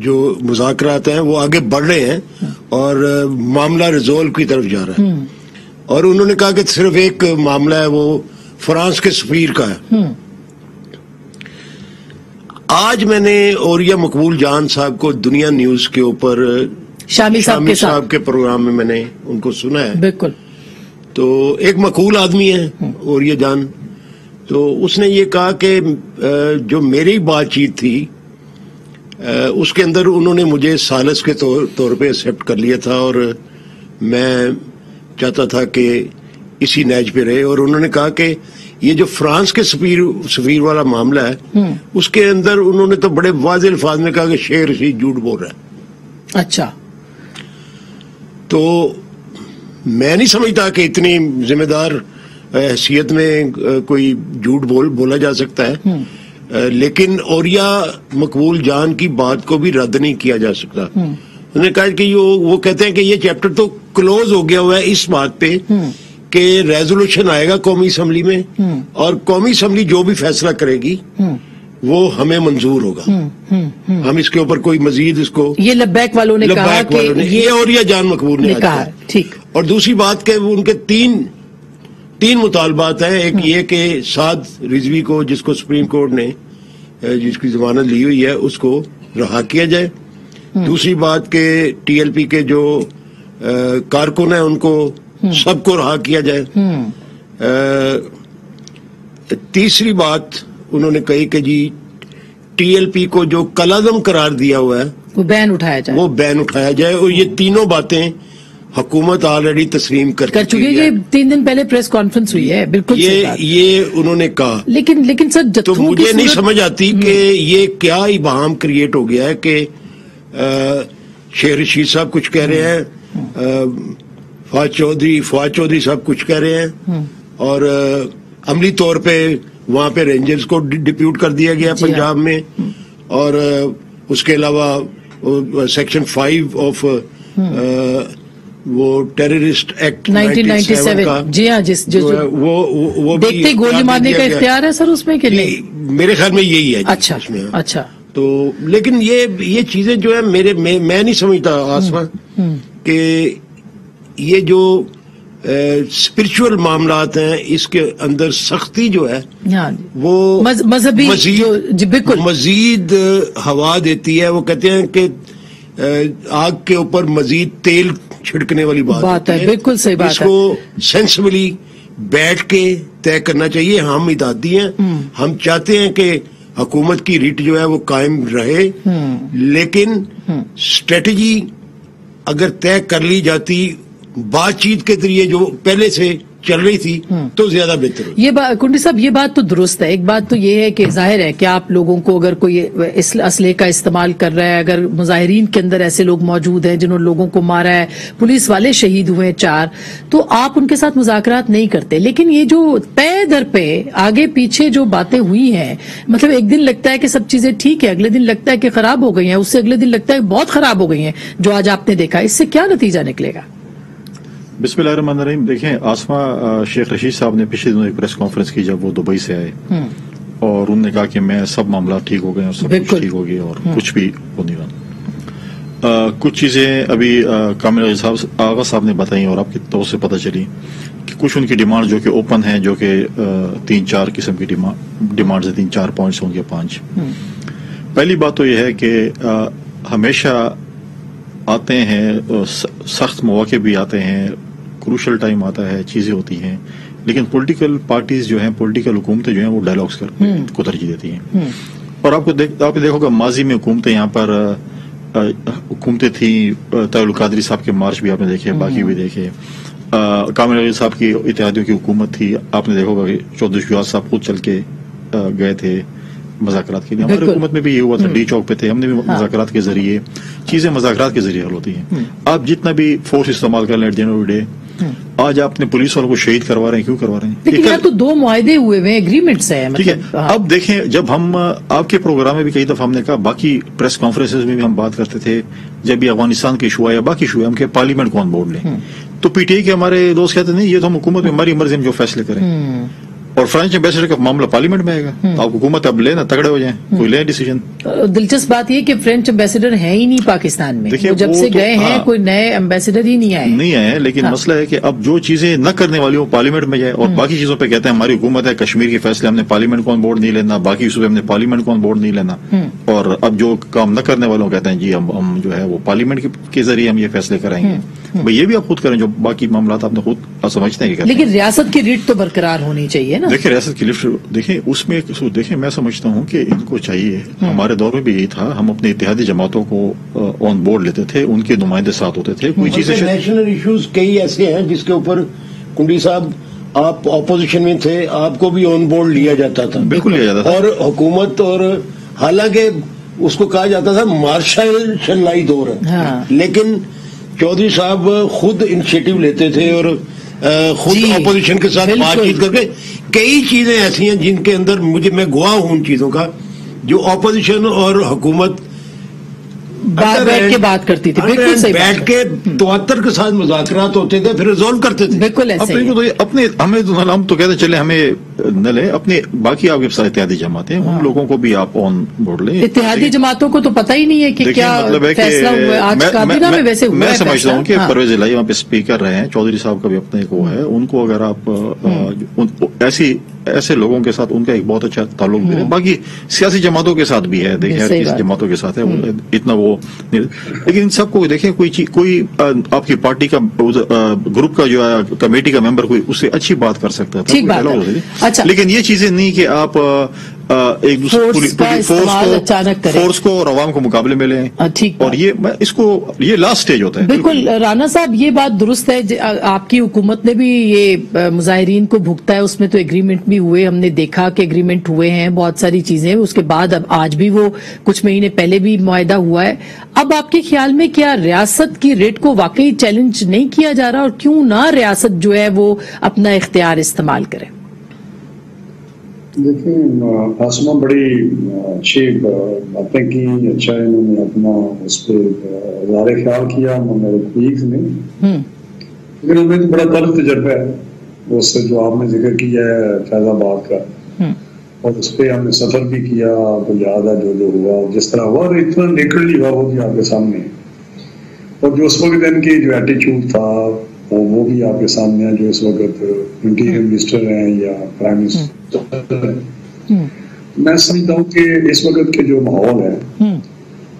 جو مذاکرات ہیں وہ آگے بڑھ رہے ہیں اور معاملہ ریزولو کی طرف جا رہا ہے. اور انہوں نے کہا کہ صرف ایک معاملہ ہے وہ فرانس کے سفیر کا ہے. آج میں نے اوریا مقبول جان صاحب کو دنیا نیوز کے اوپر شامی صاحب کے پروگرام میں نے ان کو سنا ہے. بالکل. تو ایک مقبول آدمی ہے اوریا جان. تو اس نے یہ کہا کہ جو میری بات چیت تھی اس کے اندر انہوں نے مجھے سالس کے طور پہ ایکسیپٹ کر لیا تھا اور میں چاہتا تھا کہ اسی نیج پہ رہے. اور انہوں نے کہا کہ یہ جو فرانس کے سفیر والا معاملہ ہے اس کے اندر انہوں نے تو بڑے واضح الفاظ میں کہا کہ شیخ رشید جھوٹ بول رہا ہے. اچھا. تو میں نہیں سمجھتا کہ اتنی ذمہ دار حیثیت میں کوئی جھوٹ بولا جا سکتا ہے. لیکن اوریا مقبول جان کی بات کو بھی رد نہیں کیا جا سکتا. انہوں نے کہا کہ وہ کہتے ہیں کہ یہ چیپٹر تو کلوز ہو گیا ہوا ہے اس بات پہ کہ ریزولوشن آئے گا قومی اسمبلی میں اور قومی اسمبلی جو بھی فیصلہ کرے گی وہ ہمیں منظور ہوگا. ہم اس کے اوپر کوئی مزید اس کو یہ لبیک والوں نے کہا کہ یہ اوریا جان مقبول نے کہا. ٹھیک. اور دوسری بات کہ ان کے تین مطالبات ہیں. ایک یہ کہ سعد رضوی کو جس کو سپریم کورٹ نے جس کی ضمانت لی ہوئی ہے اس کو رہا کیا جائے. دوسری بات کہ ٹی ایل پی کے جو کارکن ہیں ان کو سب کو رہا کیا جائے. تیسری بات انہوں نے کہی کہ جی ٹی ایل پی کو جو کالعدم قرار دیا ہوا ہے وہ بین اٹھایا جائے. اور یہ تینوں باتیں حکومت آلریڈی تسلیم کر چکی ہے. یہ 3 دن پہلے پریس کانفرنس ہوئی ہے. بالکل یہ انہوں نے کہا. لیکن سر تو مجھے نہیں سمجھ آتی کہ یہ کیا ابہام کریٹ ہو گیا ہے کہ شیخ رشید صاحب کچھ کہہ رہے ہیں, فواد چودھری صاحب کچھ کہہ رہے ہیں اور عملی طور پہ وہاں پہ رینجرز کو ڈپیوٹ کر دیا گیا پنجاب میں. اور اس کے علاوہ سیکشن 5 آف وہ ٹیررسٹ ایکٹ 1997 کا جی ہاں وہ دیکھتے گولی مارنے کا اختیار ہے سر اس میں کہ نہیں؟ میرے خیال میں یہی ہے. اچھا. تو لیکن یہ چیزیں جو ہے میں نہیں سمجھتا آسما کہ یہ جو اسپرچل معاملات ہیں اس کے اندر سختی جو ہے وہ مذہبی مزید ہوا دیتی ہے. وہ کہتے ہیں کہ آگ کے اوپر مزید تیل چھڑکنے والی بات ہے. بالکل صحیح بات ہے. اس کو سینسبلی بیٹھ کے طے کرنا چاہیے. ہم اتحادی ہیں, ہم چاہتے ہیں کہ حکومت کی ریٹ جو ہے وہ قائم رہے, لیکن اسٹریٹجی اگر طے کر لی جاتی بات چیت کے ذریعے جو پہلے سے چل رہی تھی تو زیادہ بہتر ہوگی. یہ کنڈی صاحب یہ بات تو درست ہے. ایک بات تو یہ ہے کہ ظاہر ہے کہ آپ لوگوں کو اگر کوئی اسلحے کا استعمال کر رہا ہے, اگر مظاہرین کے اندر ایسے لوگ موجود ہیں جنہوں نے لوگوں کو مارا ہے, پولیس والے شہید ہوئے 4, تو آپ ان کے ساتھ مذاکرات نہیں کرتے. لیکن یہ جو پے در پہ آگے پیچھے جو باتیں ہوئی ہیں, مطلب ایک دن لگتا ہے کہ سب چیزیں ٹھیک ہے, اگلے دن لگتا ہے کہ خراب ہو گئی ہیں, اس سے اگلے دن لگتا ہے بہت خراب ہو گئی ہیں, جو آج آپ نے دیکھا. اس سے کیا نتیجہ نکلے گا؟ بسم اللہ الرحمن الرحیم. دیکھیں آسما شیخ رشید صاحب نے پچھلے دنوں ایک پریس کانفرنس کی جب وہ دبئی سے آئے اور انہوں نے کہا کہ میں سب معاملات ٹھیک ہو گئے اور سب کچھ ٹھیک ہو گیا اور کچھ بھی ہو نہیں رہا. کچھ چیزیں ابھی کامل آغا صاحب نے بتائی اور آپ کی طور سے پتہ چلی کہ کچھ ان کی ڈیمانڈ جو کہ اوپن ہیں, جو کہ 3-4 قسم کی ڈیمانڈ سے 3-4 پوائنٹس ہوں گے 5. پہلی بات تو یہ ہے کہ ہمیشہ آتے ہیں سخت مواقع بھی آتے ہیں, کروشل ٹائم آتا ہے, چیزیں ہوتی ہیں, لیکن پولیٹیکل پارٹیز جو ہیں, پولیٹیکل حکومتیں جو ہیں وہ ڈائلاگس کو ترجیح دیتی ہیں. اور آپ دیکھو گا ماضی میں حکومتیں یہاں پر حکومتیں تھیں, طاہر القادری صاحب کے مارچ بھی آپ نے دیکھے, باقی بھی دیکھے, کامل علی صاحب کی اتحادیوں کی حکومت تھی. آپ نے دیکھا ہوگا کہ چودھری شجاعت صاحب خود چل کے گئے تھے مذاکرات کے لیے. ہماری حکومت میں بھی یہ ہوا تھا, ڈی چوک پہ تھے, ہم نے بھی مذاکرات کے ذریعے چیزیں مذاکرات کے ذریعے حل ہوتی ہیں. آپ جتنا بھی فورس استعمال کر لیں at the end of the day, آج آپ نے پولیس والوں کو شہید کروا رہے ہیں, کیوں کروا رہے ہیں؟ لیکن یہاں تو 2 معاہدے ہوئے ہوئے, ایگریمنٹس ہیں. ٹھیک ہے, اب دیکھیں جب ہم آپ کے پروگرام میں بھی کئی دفعہ ہم نے کہا, باقی پریس کانفرنس میں بھی ہم بات کرتے تھے, جب بھی افغانستان کے ایشو یا باقی ایشو ہے, ہم کہ پارلیمنٹ کون بورڈ لیں, تو پی ٹی آئی کے ہمارے دوست کہتے نہیں, یہ تو ہم حکومت میں ہماری مرضی میں جو فیصلے کریں. اور فرینچ ایمبیسڈر کا معاملہ پارلیمنٹ میں آئے گا. آپ حکومت اب لینا تگڑے ہو جائیں, کوئی لیں ڈیسیجن. دلچسپ بات یہ کہ فرینچ ایمبیسڈر ہیں ہی نہیں پاکستان میں, جب سے گئے ہیں کوئی نئے ایمبیسڈر ہی نہیں آئے. لیکن مسئلہ ہے کہ اب جو چیزیں نہ کرنے والی ہوں پارلیمنٹ میں جائے, اور باقی چیزوں پہ کہتے ہیں ہماری حکومت ہے, کشمیر کے فیصلے ہم نے پارلیمنٹ کو آن بورڈ نہیں لینا, باقی صوبے ہم نے پارلیمنٹ کو آن بورڈ نہیں لینا, اور اب جو کام نہ کرنے والوں کہتے ہیں جی ہم جو ہے وہ پارلیمنٹ کے ذریعے ہم یہ فیصلے کریں گے. یہ بھی آپ خود کریں, جو باقی معاملات آپ نے خود سمجھتے ہیں. لیکن ریاست کی ریٹ تو برقرار ہونی چاہیے نا. دیکھیں ریاست کی لفٹ دیکھیں, اس میں دیکھیں میں سمجھتا ہوں کہ ان کو چاہیے, ہمارے دور میں بھی یہی تھا, ہم اپنے اتحادی جماعتوں کو آن بورڈ لیتے تھے, ان کے نمائندے ساتھ ہوتے تھے. کوئی چیزیں نیشنل ایشوز کئی ایسے ہیں جس کے اوپر کنڈی صاحب آپ اپوزیشن میں تھے, آپ کو بھی آن بورڈ لیا جاتا تھا. بالکل لیا جاتا تھا. اور حکومت, اور حالانکہ اس کو کہا جاتا تھا مارشل شنلائی دور ہے, لیکن چودھری صاحب خود انیشیٹو لیتے تھے اور خود اپوزیشن کے ساتھ بات چیت کر کے کئی چیزیں ایسی ہیں جن کے اندر میں گواہ ہوں ان چیزوں کا, جو اپوزیشن اور حکومت بیٹھ کے بات کرتی تھی. بالکل صحیح, بیٹھ کے 73 کے ساتھ مذاکرات ہوتے تھے, پھر ریزالو کرتے تھے. بالکل ایسے اپنے ہم تو کہتے چلے ہمیں نہ لیں, اپنے باقی آپ کے ساتھ اتحادی جماعتیں ان لوگوں کو بھی آپ آن بورڈ لیں. اتحادی جماعتوں کو تو پتہ ہی نہیں ہے کہ کیا فیصلہ ہوا ہے آج کابینہ میں. ویسے میں سمجھتا ہوں کہ پرویز الہی وہاں پہ اسپیکر رہے ہیں, چودھری صاحب کا بھی اپنے ایک وہ ہے, ان کو اگر آپ ایسے لوگوں کے ساتھ ان کا ایک بہت اچھا تعلق بھی ہے. باقی سیاسی جماعتوں کے ساتھ بھی ہے, دیکھیں کس جماعتوں کے ساتھ ہے اتنا وہ, لیکن ان سب کو دیکھیں کوئی آپ کی پارٹی کا گروپ کا جو ہے کمیٹی کا ممبر کوئی اس سے اچھی بات کر سکتا تھا, لیکن یہ چیزیں نہیں کہ آپ ایک دوسرے فورس کو اور عوام کو مقابلے میں لیں, اور یہ لاسٹ سٹیج ہوتا ہے. بالکل رانا صاحب, یہ بات درست ہے, آپ کی حکومت نے بھی یہ مظاہرین کو بھگتا ہے, اس میں تو ایگریمنٹ بھی ہوئے, ہم نے دیکھا کہ ایگریمنٹ ہوئے ہیں بہت ساری چیزیں, اس کے بعد اب آج بھی وہ کچھ مہینے پہلے بھی معاہدہ ہوا ہے. اب آپ کے خیال میں کیا ریاست کی ریٹ کو واقعی چیلنج نہیں کیا جا رہا, اور کیوں نہ ریاست جو ہے وہ اپنا اختیار استعمال کرے؟ دیکھیں آسما بڑی اچھی باتیں کی, اچھا انہوں نے اپنا اس پہ اظہار خیال کیا میرے کولیگز نے, لیکن ہمیں تو بڑا طرز تجربہ ہے اس سے جو آپ نے ذکر کیا ہے فیض آباد کا, اور اس پہ ہم نے سفر بھی کیا, تو یاد ہے جو ہوا جس طرح ہوا, اور اتنا نیکڑلی ہوا وہ بھی آپ کے سامنے, اور جو اس وقت ان کی جو ایٹیچیوڈ تھا وہ بھی آپ کے سامنے ہے, جو اس وقت انٹیریئر منسٹر ہیں یا پرائم منسٹر ہیں. میں سمجھتا ہوں کہ اس وقت کے جو ماحول ہے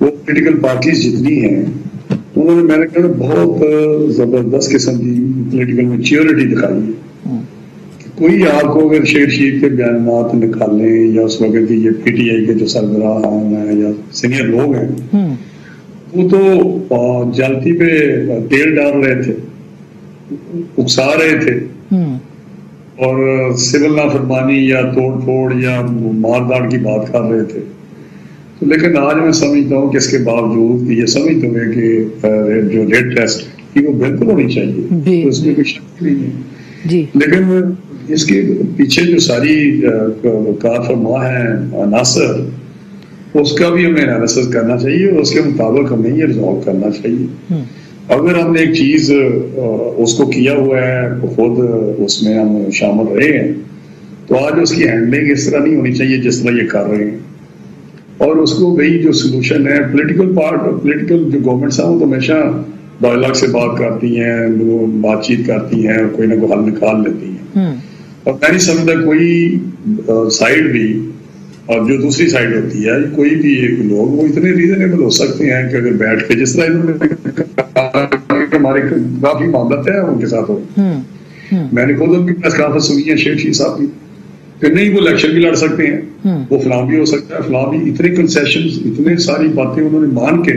وہ پولیٹیکل پارٹیز جتنی ہیں انہوں نے میرے خیال میں بہت زبردست قسم کی پولیٹیکل میچیورٹی دکھائی ہے. کوئی آپ کو اگر شیخ رشید کے بیانات نکالیں یا اس وقت کی یہ پی ٹی آئی کے جو سربراہ ہیں یا سینئر لوگ ہیں, وہ تو جلتی پہ تیل ڈال رہے تھے, اکسا رہے تھے, اور سول نافرمانی یا توڑ پھوڑ یا مار داڑ کی بات کر رہے تھے. تو لیکن آج میں سمجھتا ہوں کہ اس کے باوجود یہ سمجھتے ہوئے کہ جو ریٹ ٹیسٹ کی وہ بالکل ہونی چاہیے, تو اس میں کوئی شک نہیں ہے, لیکن اس کے پیچھے جو ساری کار فرما ہے عناصر, اس کا بھی ہمیں انالیسس کرنا چاہیے, اور اس کے مطابق ہمیں یہ ریزالو کرنا چاہیے. اگر ہم نے ایک چیز اس کو کیا ہوا ہے, خود اس میں ہم شامل رہے ہیں, تو آج اس کی ہینڈلنگ اس طرح نہیں ہونی چاہیے جس طرح یہ کر رہے ہیں. اور اس کو گئی جو سولوشن ہے پولیٹیکل جو گورنمنٹس ہیں وہ تو ہمیشہ ڈائلاگ سے بات کرتی ہیں, بات چیت کرتی ہیں, اور کوئی نہ کوئی حل نکال لیتی ہیں. اور میں نہیں سمجھتا کوئی سائڈ بھی, اور جو دوسری سائڈ ہوتی ہے کوئی بھی ایک لوگ وہ اتنے ریزنیبل ہو سکتے ہیں کہ اگر بیٹھ کے جس طرح انہوں نے ہمارے کافی معاملات ہیں ان کے ساتھ ہو. میں نے خود ان کی پریس کانفرنس سنی ہے شیخ رشید صاحب کی, کہ نہیں وہ الیکشن بھی لڑ سکتے ہیں, وہ فلاں بھی ہو سکتا ہے, فلاں بھی, اتنے کنسیشنز, اتنے ساری باتیں انہوں نے مان کے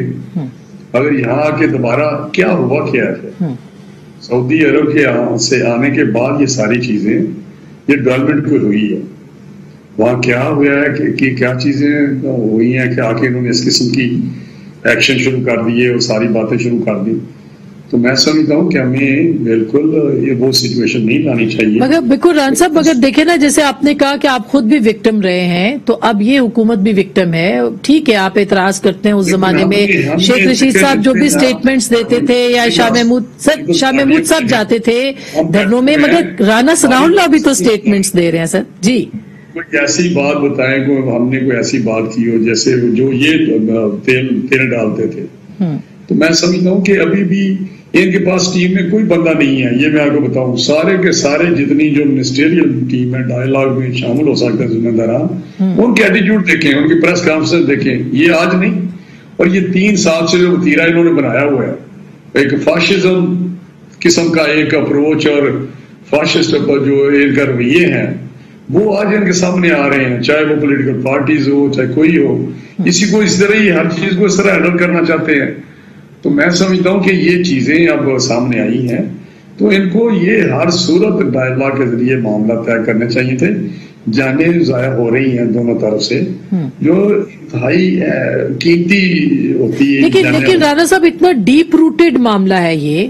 اگر یہاں آ کے دوبارہ کیا ہوا کیا ہے سعودی عرب کے سے آنے کے بعد یہ ساری چیزیں یہ ڈیولپمنٹ کو ہوئی ہے, وہاں کیا ہوا ہے کہ کیا چیزیں ہوئی ہیں کہ آ کے انہوں نے اس قسم کی ایکشن شروع کر دیے اور ساری باتیں شروع کر دی. تو میں سمجھتا ہوں کہ ہمیں بالکل یہ وہ سچویشن نہیں لانی چاہیے. مگر بالکل ران صاحب اگر دیکھیں نا جیسے آپ نے کہا کہ آپ خود بھی وکٹم رہے ہیں تو اب یہ حکومت بھی وکٹم ہے. ٹھیک ہے آپ اعتراض کرتے ہیں اس زمانے میں شیخ رشید صاحب جو بھی اسٹیٹمنٹس دیتے تھے یا شاہ محمود صاحب جاتے تھے دھرنوں میں, مگر رانا ثناء اللہ بھی تو اسٹیٹمنٹس دے رہے ہیں سر. جی کوئی ایسی بات بتائیں کہ ہم نے کوئی ایسی بات کی ہو جیسے جو یہ تیل ڈالتے تھے. تو میں سمجھتا ہوں کہ ابھی بھی ان کے پاس ٹیم میں کوئی بندہ نہیں ہے. یہ میں آپ کو بتاؤں سارے کے سارے جتنی جو منسٹریل ٹیم ہے ڈائلاگ میں شامل ہو سکتے ہیں ذمہ داران, ان کے ایٹیٹیوڈ دیکھیں, ان کی پریس کانفرنس دیکھیں. یہ آج نہیں اور یہ 3 سال سے جو وتیرہ انہوں نے بنایا ہوا ہے, ایک فاشزم قسم کا ایک اپروچ اور فاشسٹ جو ان کا رویے ہیں وہ آج ان کے سامنے آ رہے ہیں, چاہے وہ پولیٹیکل پارٹیز ہو چاہے کوئی ہو. اسی کو اس طرح ہی ہر چیز کو اس طرح ہینڈل کرنا چاہتے ہیں. تو میں سمجھتا ہوں کہ یہ چیزیں اب سامنے آئی ہیں تو ان کو یہ ہر صورت ڈائلاگ کے ذریعے معاملہ طے کرنے چاہیے تھے. جانیں ضائع ہو رہی ہیں دونوں طرف سے جو انتہائی قیمتی ہوتی ہے. لیکن رانا صاحب اتنا ڈیپ روٹیڈ معاملہ ہے یہ,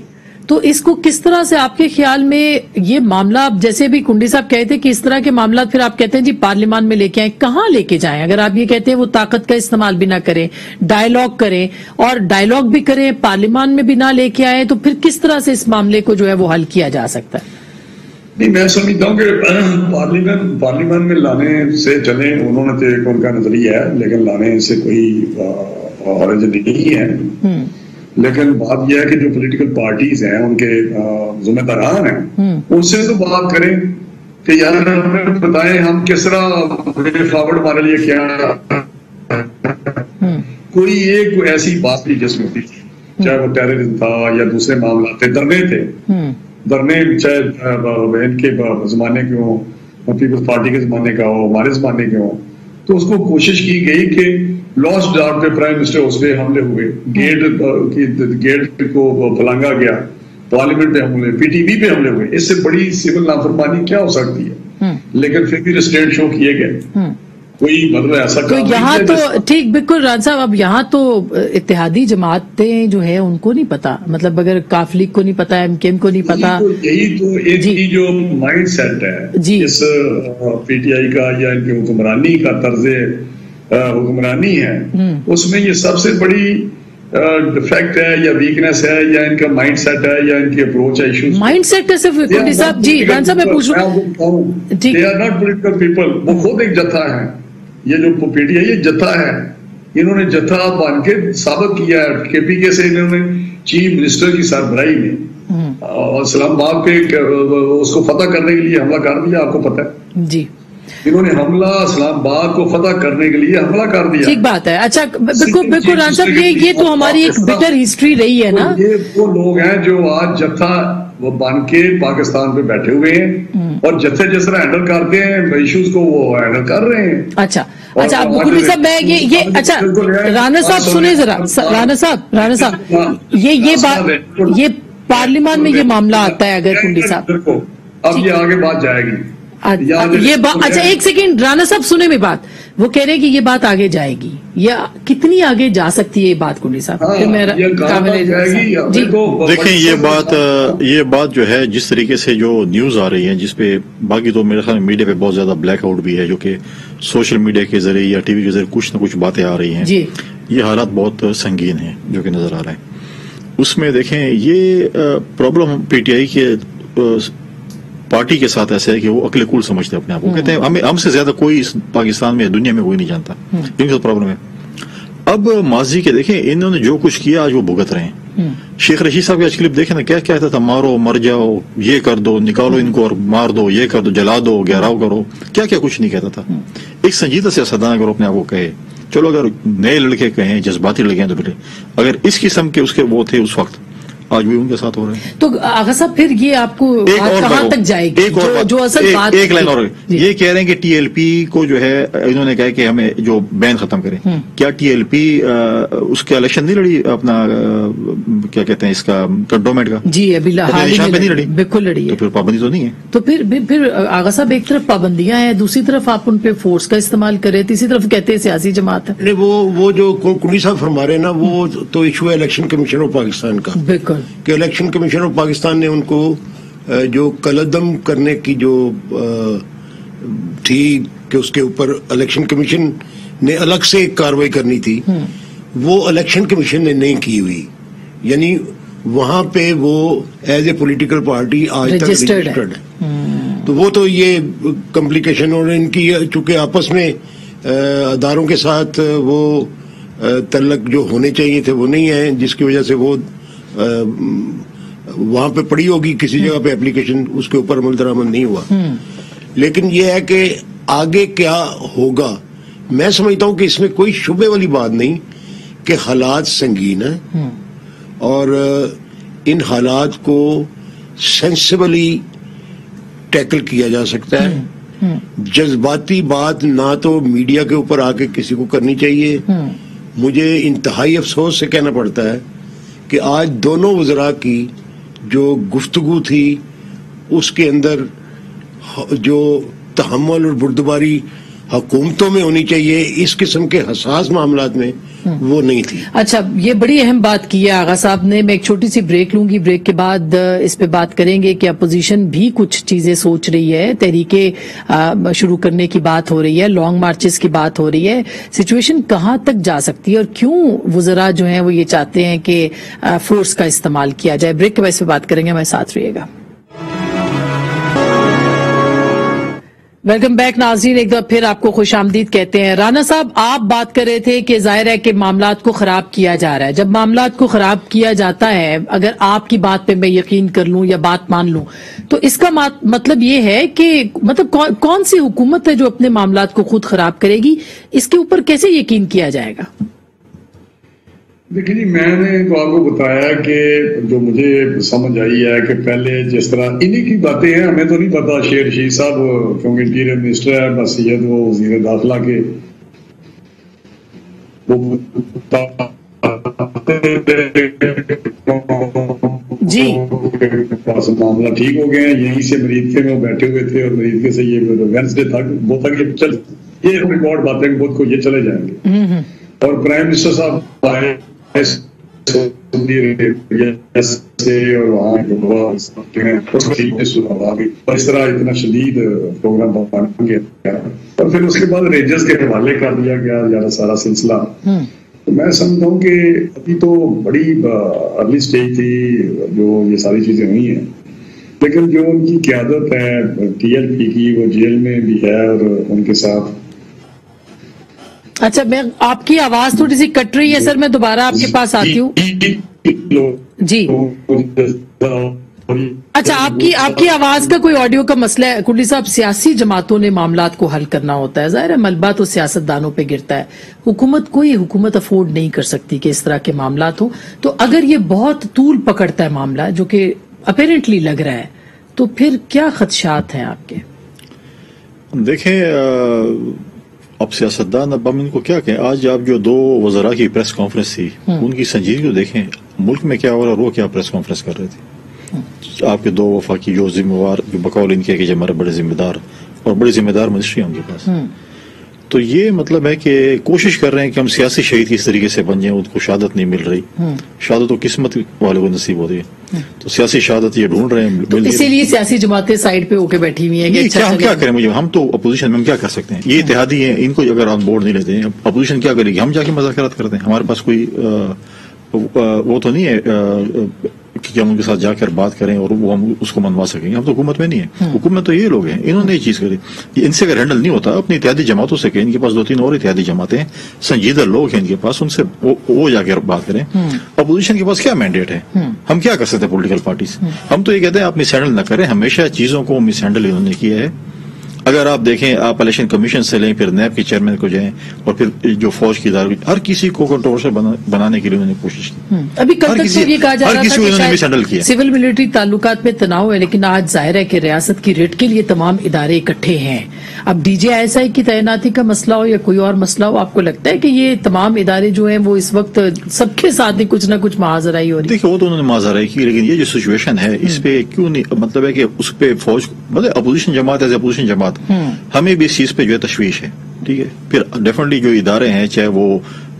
تو اس کو کس طرح سے آپ کے خیال میں یہ معاملہ, آپ جیسے بھی کنڈی صاحب کہتے ہیں کہ اس طرح کے معاملات پھر آپ کہتے ہیں جی پارلیمان میں لے کے آئیں, کہاں لے کے جائیں؟ اگر آپ یہ کہتے ہیں وہ طاقت کا استعمال بھی نہ کریں, ڈائیلاگ کریں, اور ڈائیلاگ بھی کریں پارلیمان میں بھی نہ لے کے آئیں, تو پھر کس طرح سے اس معاملے کو جو ہے وہ حل کیا جا سکتا ہے؟ نہیں میں سمجھتا ہوں کہ پارلیمان میں لانے سے چلیں, انہوں نے تو ایک ان کا نظریہ ہے لیکن لانے سے کوئی حرج نہیں ہے. لیکن بات یہ ہے کہ جو پولیٹیکل پارٹیز ہیں ان کے ذمہ داران ہیں ان سے تو بات کریں کہ یار ہمیں بتائیں ہم کس طرح فارورڈ ہمارے لیے کیا کوئی ایک ایسی بات تھی جس میں ہوتی تھی, چاہے وہ ٹیررزم تھا یا دوسرے معاملات تھے, دھرنے چاہے ان کے زمانے کے ہوں, پیپلز پارٹی کے زمانے کا ہو, ہمارے زمانے کے ہوں, تو اس کو کوشش کی گئی کہ لاسٹ ڈارٹ پہ پرائم منسٹر اس پہ حملے ہوئے, گیٹ کو پھلانگا گیا, پارلیمنٹ پہ حملے, پی ٹی وی پہ حملے ہوئے. اس سے بڑی سول نافرمانی کیا ہو سکتی ہے؟ لیکن پھر بھی ریسٹرینٹ شو کیے گئے. کوئی مطلب ایسا تو یہاں تو ٹھیک بالکل ران صاحب, اب یہاں تو اتحادی جماعتیں جو ہے ان کو نہیں پتا, مطلب اگر کاف لیگ کو نہیں پتا, ایم کے ایم کو نہیں پتا. یہی تو ان کی جو مائنڈ سیٹ ہے اس پی ٹی آئی کا یا ان کی حکمرانی کا طرز حکمرانی ہے, اس میں یہ سب سے بڑی ڈیفیکٹ ہے یا ویکنیس ہے یا ان کا مائنڈ سیٹ ہے یا ان کی اپروچ ہے. ایشوز مائنڈ سیٹ ہے صرف کنڈی صاحب. جی ران صاحب میں پوچھ رہا ہوں, they are not political people, وہ خود ایک جتھا ہے. یہ جو پی ٹی آئی یہ جتھا ہے, انہوں نے جتھا بن کے ثابت کیا ہے. کے پی کے سے انہوں نے چیف منسٹر کی سربراہی میں اسلام آباد پہ اس کو فتح کرنے کے لیے حملہ کر دیا. آپ کو پتہ ہے جی انہوں نے حملہ اسلام آباد کو فتح کرنے کے لیے حملہ کر دیا. ٹھیک بات ہے. اچھا بالکل ران صاحب, یہ تو ہماری ایک بٹر ہسٹری رہی ہے نا. یہ وہ لوگ ہیں جو آج جتھا وہ بن کے پاکستان پہ بیٹھے ہوئے ہیں اور جتھے جس طرح ہینڈل کرتے ہیں ایشوز کو وہ ہینڈل کر رہے ہیں. اچھا اب کنڈی صاحب میں یہ اچھا رانا صاحب سنیں ذرا, رانا صاحب یہ پارلیمان میں یہ معاملہ آتا ہے اگر کنڈی صاحب, اب یہ آگے بات جائے گی یہ بات. اچھا ایک سیکنڈ رانا صاحب سنیں میری بات, وہ کہہ رہے ہیں کہ یہ بات آگے جائے گی, یا کتنی آگے جا سکتی ہے یہ بات کنڈی صاحب؟ دیکھیں یہ بات جو ہے جس طریقے سے جو نیوز آ رہی ہے, جس پہ باقی تو میرے خیال میں میڈیا پہ بہت زیادہ بلیک آؤٹ بھی ہے, جو کہ سوشل میڈیا کے ذریعے یا ٹی وی کے ذریعے کچھ نہ کچھ باتیں آ رہی ہیں, یہ حالات بہت سنگین ہیں جو کہ نظر آ رہے ہیں. اس میں دیکھیں یہ پرابلم پی ٹی آئی کے پارٹی کے ساتھ ایسا ہے کہ وہ عقل کل سمجھتے ہیں اپنے آپ کو, کہتے ہیں ہم سے زیادہ کوئی پاکستان میں دنیا میں کوئی نہیں جانتا. ان کا پرابلم ہے. اب ماضی کے دیکھیں انہوں نے جو کچھ کیا آج وہ بھگت رہے ہیں. شیخ رشید صاحب کی آج کلپ دیکھیں نا, کیا کہتا تھا, مارو مر جاؤ, یہ کر دو, نکالو ان کو اور مار دو, یہ کر دو, جلا دو, گہراؤ کرو, کیا کیا کچھ نہیں کہتا تھا. ایک سنجیدہ سیاستدان اگر اپنے آپ کو کہے, چلو اگر نئے لڑکے کہیں, جذباتی لڑکے ہیں تو پھر اگر اس قسم کے اس کے وہ تھے اس وقت, آج بھی ان کے ساتھ ہو رہے ہیں. تو آغا صاحب پھر یہ آپ کو کہاں تک جائے گی؟ جو اصل بات ایک لائن اور یہ کہہ رہے ہیں کہ ٹی ایل پی کو جو ہے انہوں نے کہا کہ ہمیں جو بین ختم کریں. کیا ٹی ایل پی اس کے الیکشن نہیں لڑی اپنا کیا کہتے ہیں اس کا کنٹونمنٹ کا؟ جی ابھی نشان پہ نہیں لڑی, بالکل لڑی ہے. تو پھر پابندی تو نہیں ہے. تو پھر آغا صاحب ایک طرف پابندیاں ہیں, دوسری طرف آپ ان پہ فورس کا استعمال کریں, تیسری طرف کہتے ہیں سیاسی جماعت ہے. وہ جو کنڈی صاحب فرما رہے ہیں نا, وہ تو ایشو ہے الیکشن کمیشن آف پاکستان کا. بالکل کہ الیکشن کمیشن آف پاکستان نے ان کو جو کلعدم کرنے کی جو تھی کہ اس کے اوپر الیکشن کمیشن نے الگ سے ایک کاروائی کرنی تھی، وہ الیکشن کمیشن نے نہیں کی ہوئی. یعنی وہاں پہ وہ ایز اے پولیٹیکل پارٹی آج تک رجسٹرڈ ہے. تو وہ تو یہ کمپلیکیشن، اور ان کی چونکہ آپس میں اداروں کے ساتھ وہ تعلق جو ہونے چاہیے تھے وہ نہیں ہیں، جس کی وجہ سے وہ وہاں پہ پڑی ہوگی کسی جگہ پہ اپلیکیشن، اس کے اوپر عمل درآمد نہیں ہوا. لیکن یہ ہے کہ آگے کیا ہوگا، میں سمجھتا ہوں کہ اس میں کوئی شبے والی بات نہیں کہ حالات سنگین ہیں اور ان حالات کو سینسیبلی ٹیکل کیا جا سکتا ہے. جذباتی بات نہ تو میڈیا کے اوپر آ کے کسی کو کرنی چاہیے. مجھے انتہائی افسوس سے کہنا پڑتا ہے کہ آج دونوں وزراء کی جو گفتگو تھی اس کے اندر جو تحمل اور بردباری حکومتوں میں ہونی چاہیے اس قسم کے حساس معاملات میں وہ نہیں تھی. اچھا، یہ بڑی اہم بات کی ہے آغا صاحب نے. میں ایک چھوٹی سی بریک لوں گی، بریک کے بعد اس پہ بات کریں گے کہ اپوزیشن بھی کچھ چیزیں سوچ رہی ہے، تحریکیں شروع کرنے کی بات ہو رہی ہے، لانگ مارچز کی بات ہو رہی ہے. سچویشن کہاں تک جا سکتی ہے اور کیوں وزراء جو ہیں وہ یہ چاہتے ہیں کہ فورس کا استعمال کیا جائے؟ بریک کے بعد اس پہ بات کریں گے، ہمارے ساتھ رہیے گا. ویلکم بیک ناظرین، ایک دفعہ پھر آپ کو خوش آمدید کہتے ہیں. رانا صاحب، آپ بات کر رہے تھے کہ ظاہر ہے کہ معاملات کو خراب کیا جا رہا ہے. جب معاملات کو خراب کیا جاتا ہے، اگر آپ کی بات پہ میں یقین کر لوں یا بات مان لوں، تو اس کا مطلب یہ ہے کہ مطلب کون سی حکومت ہے جو اپنے معاملات کو خود خراب کرے گی؟ اس کے اوپر کیسے یقین کیا جائے گا؟ دیکھیں جی، میں نے تو آپ کو بتایا کہ جو مجھے سمجھ آئی ہے کہ پہلے جس طرح انہی کی باتیں ہیں، ہمیں تو نہیں پتا. شیر رشید صاحب کیونکہ انٹیریئر منسٹر ہے، مسیحت وہ وزیر داخلہ کے، جی معاملہ ٹھیک ہو گئے ہیں. یہیں سے مریدکے میں بیٹھے ہوئے تھے اور مریدکے سے یہ وینسڈے تک وہ تک یہ ریکارڈ باتیں بہت کو یہ چلے جائیں گے. اور پرائم منسٹر صاحب آئے اس طرح اتنا شدید پروگرام بن گیا اور پھر اس کے بعد رینجرز کے حوالے کر دیا گیا سارا سلسلہ. تو میں سمجھتا ہوں کہ ابھی تو بڑی ارلی سٹیج تھی جو یہ ساری چیزیں ہوئی ہیں، لیکن جو ان کی قیادت ہے ٹی ایل پی کی، وہ جیل میں بھی ہے اور ان کے ساتھ. اچھا، میں آپ کی آواز تھوڑی سی کٹ رہی ہے سر، میں دوبارہ آپ کے پاس آتی ہوں. جی اچھا، آپ کی آواز کا کوئی آڈیو کا مسئلہ ہے. کلی صاحب، سیاسی جماعتوں نے معاملات کو حل کرنا ہوتا ہے، ظاہر ہے ملبہ تو سیاست دانوں پہ گرتا ہے. کوئی حکومت افورڈ نہیں کر سکتی کہ اس طرح کے معاملات ہوں. تو اگر یہ بہت طول پکڑتا ہے معاملہ، جو کہ اپیرنٹلی لگ رہا ہے، تو پھر کیا خدشات ہیں آپ کے؟ دیکھیں، اب سیاستدان، اب ہم ان کو کیا کہیں. آج آپ جو دو وزراء کی پریس کانفرنس تھی، ان کی سنجیدگی کو دیکھیں. ملک میں کیا ہو رہا ہے، وہ کیا پریس کانفرنس کر رہے تھے. آپ کے دو وفاقی جو ذمہ جو بقول ان کے ہمارے بڑے ذمہ دار اور بڑی ذمہ دار منسٹری ہیں ان کے پاس. تو یہ مطلب ہے کہ کوشش کر رہے ہیں کہ ہم سیاسی شہید کی اس طریقے سے بن جائیں. ان کو شہادت نہیں مل رہی. شہادت تو قسمت والے کو نصیب ہوتی ہے، تو سیاسی شہادت یہ ڈھونڈ رہے ہیں. اسی لیے سیاسی جماعتیں سائڈ پہ ہو کے بیٹھی ہوئی ہیں. ہم کیا کریں؟ ہم تو اپوزیشن میں ہم کیا کر سکتے ہیں؟ یہ اتحادی ہیں، ان کو اگر آن بورڈ نہیں لیتے ہیں، اپوزیشن کیا کرے گی؟ ہم جا کے مذاکرات کرتے ہیں. ہمارے پاس کوئی وہ تو نہیں ہے کہ ہم ان کے ساتھ جا کر بات کریں اور وہ ہم اس کو منوا سکیں گے. ہم تو حکومت میں نہیں ہیں. حکومت تو یہ لوگ ہیں، انہوں نے یہ چیز کری. ان سے اگر ہینڈل نہیں ہوتا، اپنی اتحادی جماعتوں سے کہیں. ان کے پاس 2-3 اور اتحادی جماعتیں ہیں، سنجیدہ لوگ ہیں ان کے پاس، ان سے وہ جا کر بات کریں. اپوزیشن کے پاس کیا مینڈیٹ ہے؟ ہم کیا کر سکتے ہیں پولیٹیکل پارٹیز؟ ہم تو یہ کہتے ہیں آپ مس ہینڈل نہ کریں. ہمیشہ چیزوں کو مس ہینڈل انہوں نے کیا ہے. اگر آپ دیکھیں، آپ الیکشن کمیشن سے لیں، پھر نیب کے چیئرمین کو جائیں، اور پھر جو فوج کی ادارے، ہر کسی کو کنٹروورشل بنانے کے لیے انہوں نے کوشش کی. ابھی کل تک تو یہ کہا جا رہا تھا کہ سول ملٹری تعلقات میں تناؤ ہے، لیکن آج ظاہر ہے کہ ریاست کی ریٹ کے لیے تمام ادارے اکٹھے ہیں. اب ڈی جے ایس آئی کی تعیناتی کا مسئلہ ہو یا کوئی اور مسئلہ ہو، آپ کو لگتا ہے کہ یہ تمام ادارے جو ہیں وہ اس وقت سب کے ساتھ ہی کچھ نہ کچھ معاذرائی ہو رہی ہے؟ دیکھیں، وہ تو انہوں نے معاذرائی کی، لیکن یہ جو سچویشن ہے اس پہ کیوں نہیں، مطلب ہے کہ اس پہ فوج، مطلب اپوزیشن جماعت ایز اپوزیشن جماعت ہمیں بھی اس چیز پہ جو ہے تشویش ہے. ٹھیک ہے، پھر ڈیفینیٹلی جو ادارے ہیں، چاہے وہ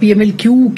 PMLQ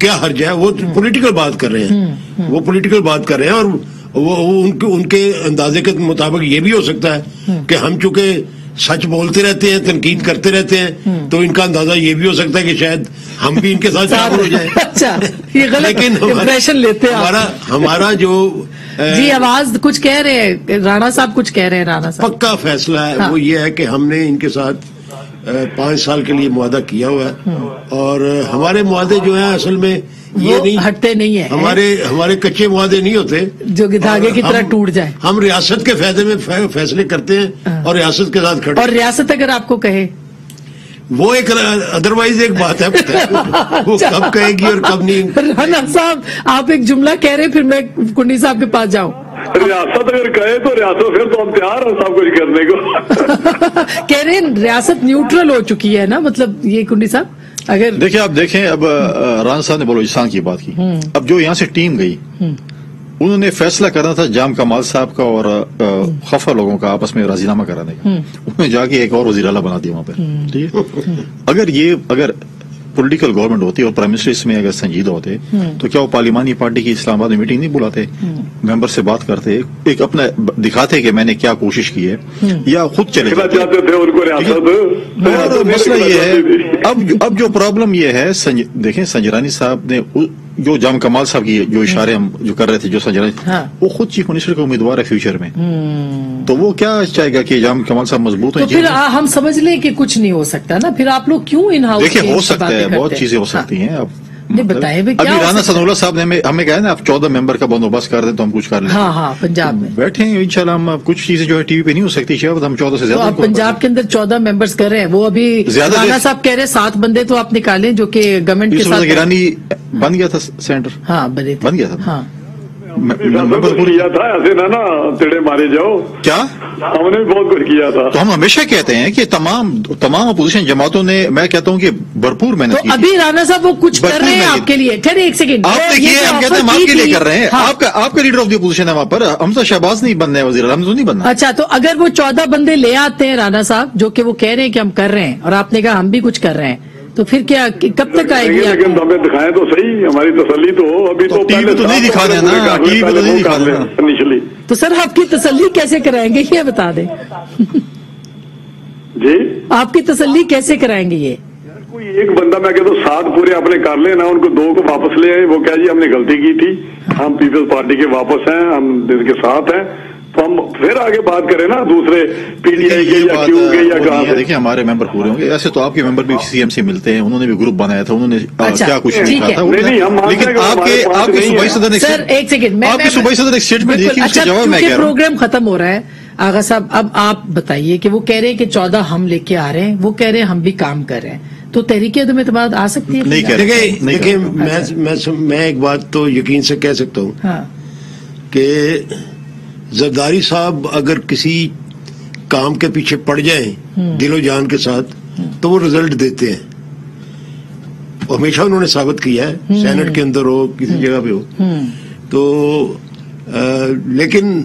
کیا حرج ہے؟ وہ پولیٹیکل بات کر رہے ہیں، وہ پولیٹیکل بات کر رہے ہیں، اور وہ ان کے اندازے کے مطابق یہ بھی ہو سکتا ہے کہ ہم چونکہ سچ بولتے رہتے ہیں، تنقید کرتے رہتے ہیں، تو ان کا اندازہ یہ بھی ہو سکتا ہے کہ شاید ہم بھی ان کے ساتھ شامل ہو جائیں. اچھا، یہ غلط لیکن امپریشن لیتے ہیں ہمارا جو جی آواز کچھ کہہ رہے ہیں، رانا صاحب کچھ کہہ رہے ہیں. رانا صاحب پکا فیصلہ ہے وہ یہ ہے کہ ہم نے ان کے ساتھ 5 سال کے لیے معاہدہ کیا ہوا ہے، اور ہمارے معاہدے جو ہیں اصل میں یہ نہیں ہٹتے نہیں ہیں، ہمارے کچے معاہدے نہیں ہوتے جو دھاگے کی طرح ٹوٹ جائے. ہم ریاست کے فائدے میں فیصلے کرتے ہیں اور ریاست کے ساتھ کھڑے. اور ریاست اگر آپ کو کہے وہ ایک ادروائز ایک بات ہے، وہ کب کہے گی اور کب نہیں. رانا صاحب آپ ایک جملہ کہہ رہے پھر میں کنڈی صاحب کے پاس جاؤں. ریاست اگر کہے تو ریاست پھر تو ہم تیار ہیں سب کچھ کرنے کو. کہہ رہے ہیں ریاست نیوٹرل ہو چکی ہے نا، مطلب یہ کنڈی صاحب اگر دیکھیں آپ دیکھیں اب رانا صاحب نے بلوچستان کی بات کی. اب جو یہاں سے ٹیم گئی انہوں نے فیصلہ کرنا تھا جام کمال صاحب کا اور خفا لوگوں کا آپس میں راضی نامہ کرانے کا. انہوں نے جا کے ایک اور وزیر اعلیٰ بنا دیا وہاں پہ. ٹھیک ہے، اگر پولیٹیکل گورنمنٹ ہوتی اور پرائم منسٹر اس میں اگر سنجیدہ ہوتے تو کیا وہ پارلیمانی پارٹی کی اسلام آباد میں میٹنگ نہیں بلاتے، ممبر سے بات کرتے، ایک اپنا دکھاتے کہ میں نے کیا کوشش کی ہے، یا خود چلے جاتے. اور مسئلہ یہ ہے اب جو پرابلم یہ ہے، دیکھیں سنجرانی صاحب نے جو جام کمال صاحب کی جو اشارے ہم جو کر رہے تھے، جو سنجرانی وہ خود چیف منسٹر کا امیدوار ہے فیوچر میں، تو وہ کیا چاہے گا کہ جام کمال صاحب مضبوط ہوں. پھر ہم سمجھ لیں کہ کچھ نہیں ہو سکتا نا، پھر آپ لوگ کیوں ان ہاؤس دیکھیں ہو سکتا ہے، بہت چیزیں ہو سکتی ہیں. بتائیں ابھی رانا ثناء اللہ صاحب نے ہمیں کہا نا آپ 14 ممبر کا بندوبست کر دیں تو ہم کچھ کر لیں. ہاں پنجاب میں بیٹھے ہیں انشاءاللہ. ہم کچھ چیزیں جو ہے ٹی وی پہ نہیں ہو سکتی شاید ہم 14 سے زیادہ. آپ پنجاب کے اندر 14 ممبرز کر رہے ہیں، وہ ابھی رانا صاحب کہہ رہے 7 بندے تو آپ نکالیں جو کہ گورنمنٹ کے ساتھ. گیلانی بن گیا تھا سینٹر، بن گیا تھا. ہاں کیا تھا ایسے نا تیڑے مارے جاؤ، کیا ہم نے بھی بہت کچھ کیا تھا. تو ہم ہمیشہ کہتے ہیں کہ تمام اپوزیشن جماعتوں نے، میں کہتا ہوں کہ بھرپور محنت کی. ابھی رانا صاحب وہ کچھ کر رہے ہیں آپ کے لیے. ٹھہرے ایک سیکنڈ، آپ نے کیے، ہم کہتے ہیں ہم آپ کے لیے کر رہے ہیں. آپ کا لیڈر آف دی اپوزیشن ہے وہاں پر. ہم تو شہباز نہیں بننا ہے وزیر اعظم، تو نہیں بننا. اچھا، تو اگر وہ 14 بندے لے آتے ہیں رانا صاحب جو کہ وہ کہہ رہے ہیں کہ ہم کر رہے ہیں، اور آپ نے کہا ہم بھی کچھ کر رہے ہیں، تو پھر کیا کب تک آئے گی؟ لیکن ہمیں دکھائیں تو صحیح، ہماری تسلی تو ہو. ابھی تو ٹی وی تو نہیں دکھا دیں نا، ٹی وی پہ تو نہیں دکھا دیں. تو سر آپ کی تسلی کیسے کرائیں گے یہ بتا دیں. جی آپ کی تسلی کیسے کرائیں گے یہ؟ کوئی ایک بندہ میں کہتا ہوں 7 پورے اپنے کر لیں نا، ان کو 2 کو واپس لے آئے. وہ کہا جی ہم نے غلطی کی تھی، ہم پیپلز پارٹی کے واپس ہیں، ہم ان کے ساتھ ہیں، تو ہم پھر آگے بات کریں نا دوسرے پی ٹی آئی کے یا کیو کے یا کہاں سے. دیکھیں ہمارے ممبر پورے ہوں گے. ایسے تو آپ کے ممبر بھی سی ایم سے ملتے ہیں، انہوں نے بھی گروپ بنایا تھا، انہوں نے کیا کچھ نہیں کہا تھا. لیکن آپ کے صوبائی صدر نے سر ایک سیکنڈ، آپ کے صوبائی صدر ایک اسٹیٹمنٹ دیکھی، اس کا جواب میں کہہ رہا ہوں. پروگرام ختم ہو رہا ہے آغا صاحب، اب آپ بتائیے کہ وہ کہہ رہے ہیں کہ 14 ہم لے کے آ رہے ہیں، وہ کہہ رہے ہیں ہم بھی کام کر رہے ہیں، تو تحریک عدم اعتماد آ سکتی ہے؟ دیکھیں میں ایک بات تو یقین سے کہہ سکتا ہوں کہ زرداری صاحب اگر کسی کام کے پیچھے پڑ جائیں دل و جان کے ساتھ تو وہ رزلٹ دیتے ہیں. ہمیشہ انہوں نے ثابت کیا ہے، سینٹ کے اندر ہو کسی جگہ پہ ہو. تو لیکن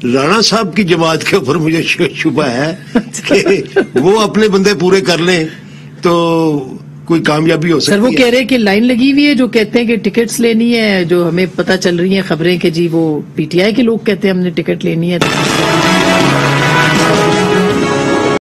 رانا صاحب کی جماعت کے اوپر مجھے شبہ ہے کہ وہ اپنے بندے پورے کر لیں تو کوئی کامیابی ہو سکتی ہے. سر وہ کہہ رہے کہ لائن لگی ہوئی ہے، جو کہتے ہیں کہ ٹکٹس لینی ہے، جو ہمیں پتہ چل رہی ہیں خبریں کہ جی وہ پی ٹی آئی کے لوگ کہتے ہیں ہم نے ٹکٹ لینی ہے.